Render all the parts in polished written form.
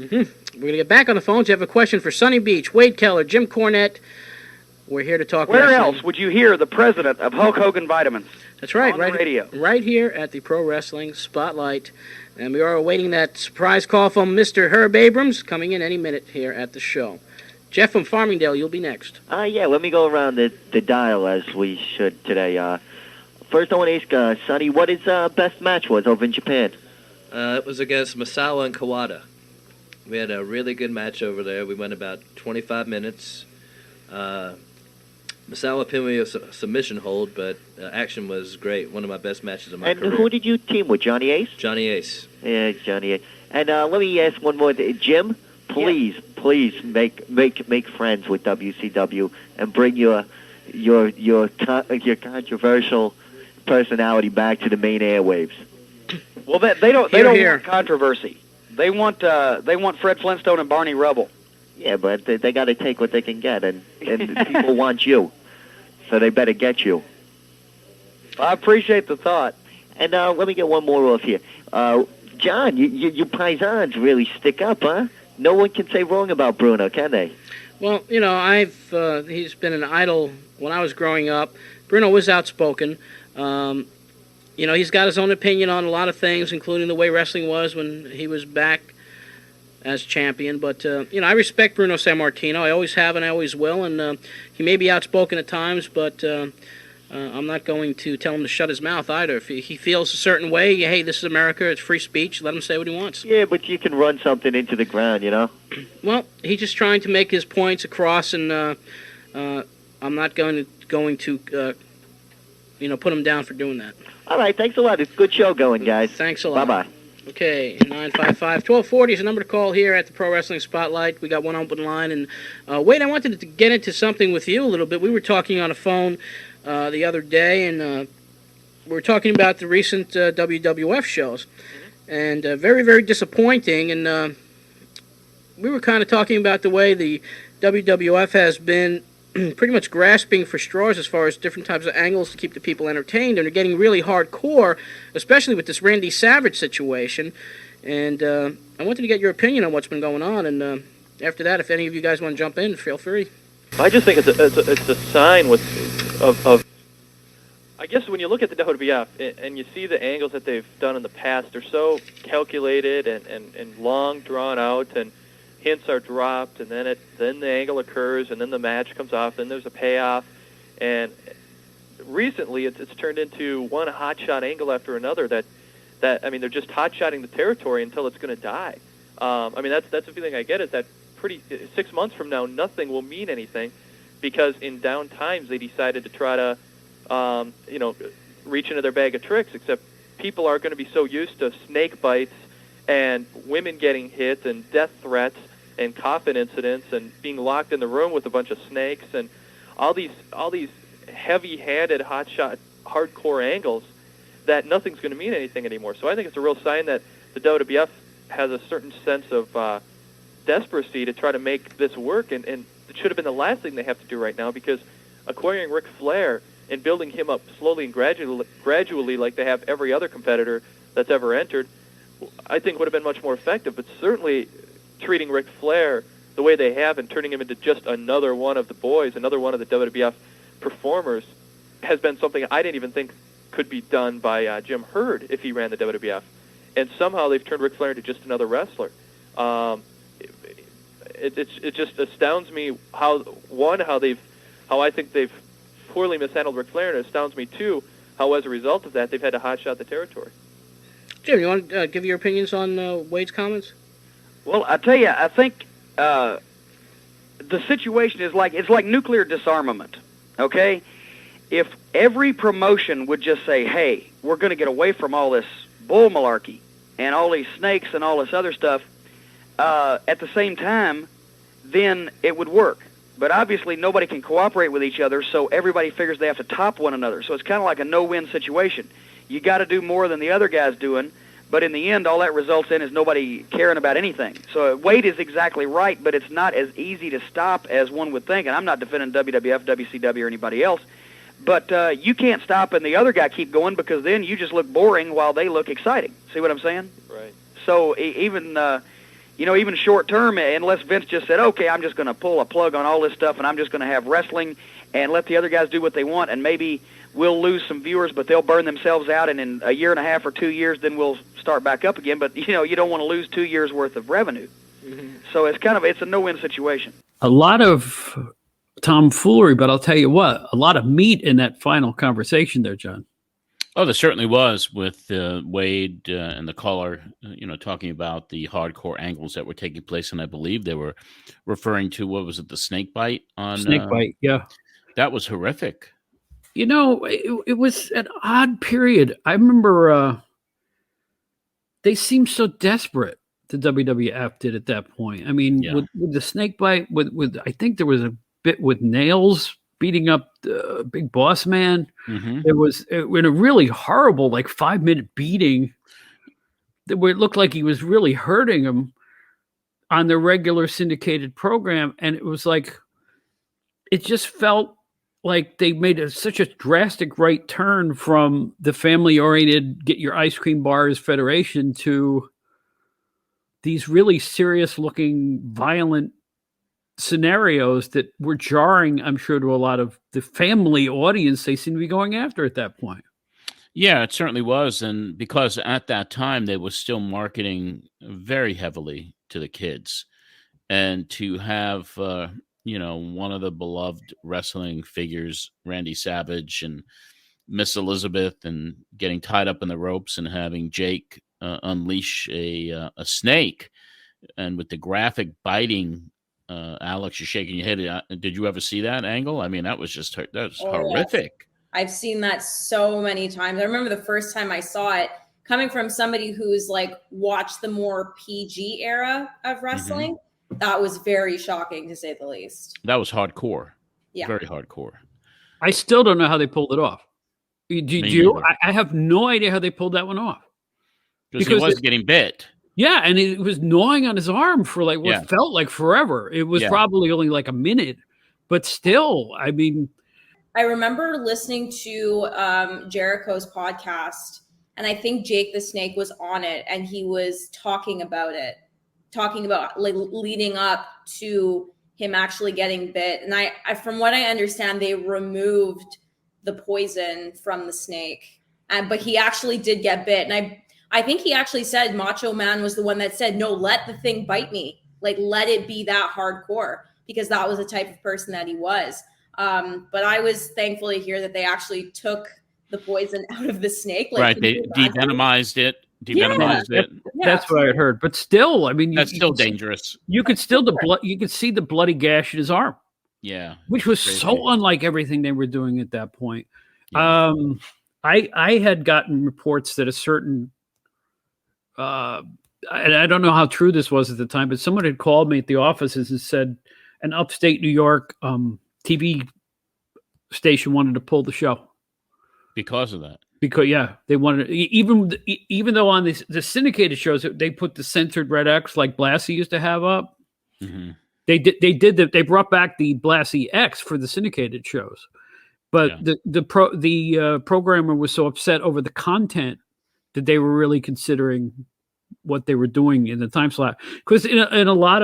We're going to get back on the phones. You have a question for Sunny Beach, Wade Keller, Jim Cornette. We're here to talk Where wrestling. else would you hear the president of Hulk Hogan Vitamins? That's right, on the radio. Right here at the Pro Wrestling Spotlight. And we are awaiting that surprise call from Mr. Herb Abrams, coming in any minute here at the show. Jeff from Farmingdale, you'll be next. Yeah, let me go around the dial as we should today. First, I want to ask Sonny what his best match was over in Japan. It was against Masawa and Kawada. We had a really good match over there. We went about 25 minutes. Masawa pinned me a submission hold, but action was great. One of my best matches of my career. And who did you team with, Johnny Ace? Johnny Ace. Yeah, Johnny Ace. And let me ask one more. Jim, please make friends with WCW and bring your controversial personality back to the main airwaves. Well, they don't want controversy. They want Fred Flintstone and Barney Rubble. Yeah, but they got to take what they can get, and people want you, so they better get you. I appreciate the thought. And let me get one more off here. John, you paisans really stick up, huh? No one can say wrong about Bruno, can they? Well, you know, he's been an idol when I was growing up. Bruno was outspoken. You know, he's got his own opinion on a lot of things, including the way wrestling was when he was back as champion. But, you know, I respect Bruno Sammartino. I always have and I always will. And he may be outspoken at times, but I'm not going to tell him to shut his mouth either. If he feels a certain way, hey, this is America, it's free speech, let him say what he wants. Yeah, but you can run something into the ground, you know? Well, he's just trying to make his points across, and I'm not going to you know, put him down for doing that. All right, thanks a lot. It's a good show going, guys. Thanks a lot. Bye-bye. Okay, 955-1240 is the number to call here at the Pro Wrestling Spotlight. We got one open line. And, Wade, I wanted to get into something with you a little bit. We were talking on the phone the other day, and we were talking about the recent WWF shows. And very, very disappointing. And we were kind of talking about the way the WWF has been pretty much grasping for straws as far as different types of angles to keep the people entertained, and they're getting really hardcore, especially with this Randy Savage situation. And I wanted to get your opinion on what's been going on, and after that, if any of you guys want to jump in, feel free. I just think it's a sign of I guess when you look at the WWF and you see the angles that they've done in the past, they're so calculated and long drawn out, and hints are dropped, and then the angle occurs, and then the match comes off, then there's a payoff, and recently it's turned into one hotshot angle after another that I mean, they're just hot-shotting the territory until it's going to die. I mean, that's the feeling I get, is that 6 months from now, nothing will mean anything, because in down times they decided to try to you know, reach into their bag of tricks, except people are going to be so used to snake bites and women getting hit and death threats and coffin incidents and being locked in the room with a bunch of snakes and all these heavy-handed, hotshot, hardcore angles, that nothing's going to mean anything anymore. So I think it's a real sign that the WWF has a certain sense of desperacy to try to make this work, and it should have been the last thing they have to do right now, because acquiring Ric Flair and building him up slowly and gradually like they have every other competitor that's ever entered, I think would have been much more effective. But certainly treating Ric Flair the way they have and turning him into just another one of the boys, another one of the WWF performers, has been something I didn't even think could be done by Jim Herd if he ran the WWF. And somehow they've turned Ric Flair into just another wrestler. It just astounds me how I think they've poorly mishandled Ric Flair, and it astounds me too how as a result of that they've had to hotshot the territory. Jim, you want to give your opinions on Wade's comments? Well, I tell you, I think the situation is like nuclear disarmament. Okay, if every promotion would just say, "Hey, we're going to get away from all this bull malarkey and all these snakes and all this other stuff," at the same time, then it would work. But obviously, nobody can cooperate with each other, so everybody figures they have to top one another. So it's kind of like a no-win situation. You got to do more than the other guy's doing, but in the end, all that results in is nobody caring about anything. So Wade is exactly right, but it's not as easy to stop as one would think. And I'm not defending WWF, WCW, or anybody else. But you can't stop and the other guy keep going, because then you just look boring while they look exciting. See what I'm saying? Right. So even even short term, unless Vince just said, okay, I'm just going to pull a plug on all this stuff, and I'm just going to have wrestling and let the other guys do what they want, and maybe we'll lose some viewers, but they'll burn themselves out, and in a year and a half or 2 years, then we'll start back up again. But, you don't want to lose 2 years' worth of revenue. Mm-hmm. So it's a no-win situation. A lot of tomfoolery, but I'll tell you what, a lot of meat in that final conversation there, John. Oh, there certainly was, with Wade and the caller, talking about the hardcore angles that were taking place, and I believe they were referring to, what was it, the snake bite on snake bite? Yeah, that was horrific. It was an odd period. I remember they seemed so desperate. The WWF did at that point. I mean, with the snake bite, with I think there was a bit with Nails beating up the Big Boss Man. Mm-hmm. It was in a really horrible, 5-minute beating where it looked like he was really hurting him on the regular syndicated program. And it was it just felt like they made such a drastic right turn from the family-oriented get your ice cream bars federation to these really serious-looking, violent scenarios that were jarring, I'm sure, to a lot of the family audience they seem to be going after at that point. Yeah, it certainly was. And because at that time they were still marketing very heavily to the kids, and to have, one of the beloved wrestling figures, Randy Savage and Miss Elizabeth, and getting tied up in the ropes and having Jake unleash a snake, and with the graphic biting. Alex, you're shaking your head. Did you ever see that angle? I mean, that was horrific. Yes. I've seen that so many times. I remember the first time I saw it, coming from somebody who's watched the more PG era of wrestling. Mm-hmm. That was very shocking, to say the least. That was hardcore. Yeah, very hardcore. I still don't know how they pulled it off. Did you? I have no idea how they pulled that one off. Because he was getting bit. Yeah, and it was gnawing on his arm for what felt like forever. It was probably only a minute, but still, I mean. I remember listening to Jericho's podcast, and I think Jake the Snake was on it, and he was talking about leading up to him actually getting bit. And I from what I understand, they removed the poison from the snake, but he actually did get bit, and I think he actually said Macho Man was the one that said, no, let the thing bite me. Let it be that hardcore, because that was the type of person that he was. But I was thankful to hear that they actually took the poison out of the snake. Right. They de-venomized it. It. That's what I had heard. But still, I mean, that's still dangerous. You could see the bloody gash in his arm. Yeah. Which was crazy. So unlike everything they were doing at that point. Yeah. I had gotten reports that a certain, and I don't know how true this was at the time, but someone had called me at the offices and said an upstate New York TV station wanted to pull the show because of that. Because they wanted, even though on the syndicated shows they put the censored red X like Blassie used to have up. Mm-hmm. They brought back the Blassie X for the syndicated shows, but the programmer was so upset over the content that they were really considering what they were doing in the time slot. Because in a lot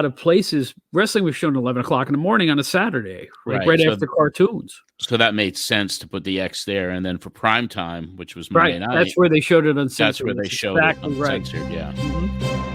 of places, wrestling was shown at 11 o'clock in the morning on a Saturday, right after cartoons. So that made sense to put the X there, and then for prime time, which was Monday night, that's where they showed it uncensored. That's where they showed it uncensored. Right. Yeah. Mm-hmm.